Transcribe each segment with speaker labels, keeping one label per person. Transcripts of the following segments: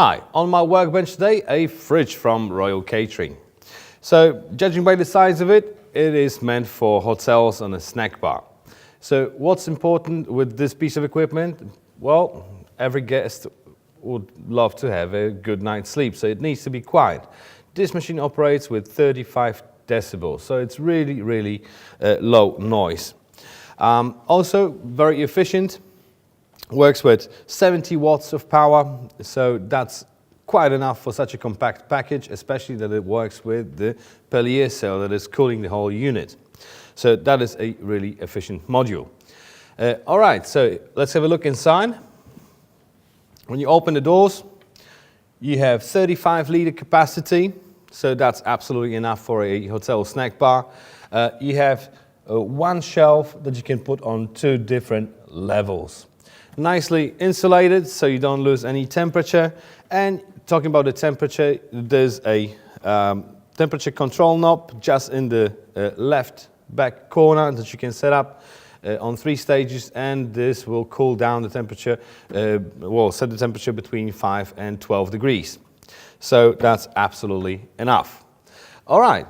Speaker 1: Hi, on my workbench today, a fridge from Royal Catering. So, judging by the size of it, it is meant for hotels and a snack bar. So, what's important with this piece of equipment? Well, every guest would love to have a good night's sleep, so it needs to be quiet. This machine operates with 35 decibels, so it's really low noise. Also, very efficient. Works with 70 watts of power, so that's quite enough for such a compact package, especially that it works with the Pellier cell that is cooling the whole unit. So that is a really efficient module. All right, so let's have a look inside. When you open the doors, you have 35-liter capacity, so that's absolutely enough for a hotel snack bar. You have one shelf that you can put on 2 different levels. Nicely insulated, so you don't lose any temperature. And talking about the temperature, there's a temperature control knob just in the left back corner that you can set up on 3 stages, and this will cool down the temperature, set the temperature between 5 and 12 degrees. So that's absolutely enough. All right,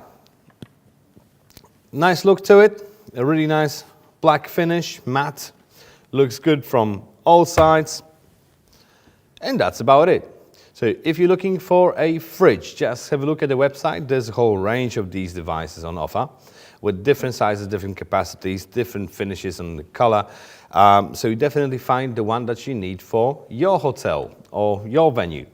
Speaker 1: nice look to it, a really nice black finish, matte, looks good from all sides, and that's about it. So if you're looking for a fridge, just have a look at the website. There's a whole range of these devices on offer with different sizes, different capacities, different finishes and the color. So you definitely find the one that you need for your hotel or your venue.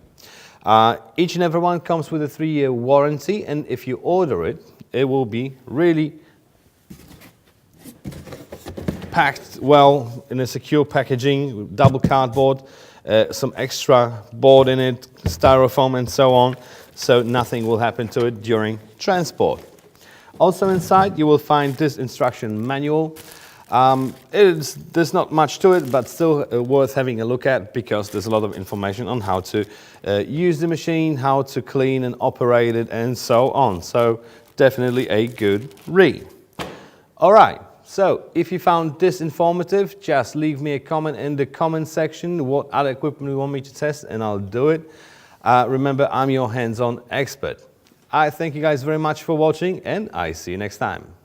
Speaker 1: Each and every one comes with a 3-year warranty, and if you order it, it will be really packed well in a secure packaging with double cardboard, some extra board in it, styrofoam and so on, so nothing will happen to it during transport. Also inside you will find this instruction manual. There's not much to it, but still worth having a look at because there's a lot of information on how to use the machine, how to clean and operate it and so on. So definitely a good read. All right. So, if you found this informative, just leave me a comment in the comment section what other equipment you want me to test, and I'll do it. Remember, I'm your hands-on expert. I thank you guys very much for watching, and I see you next time.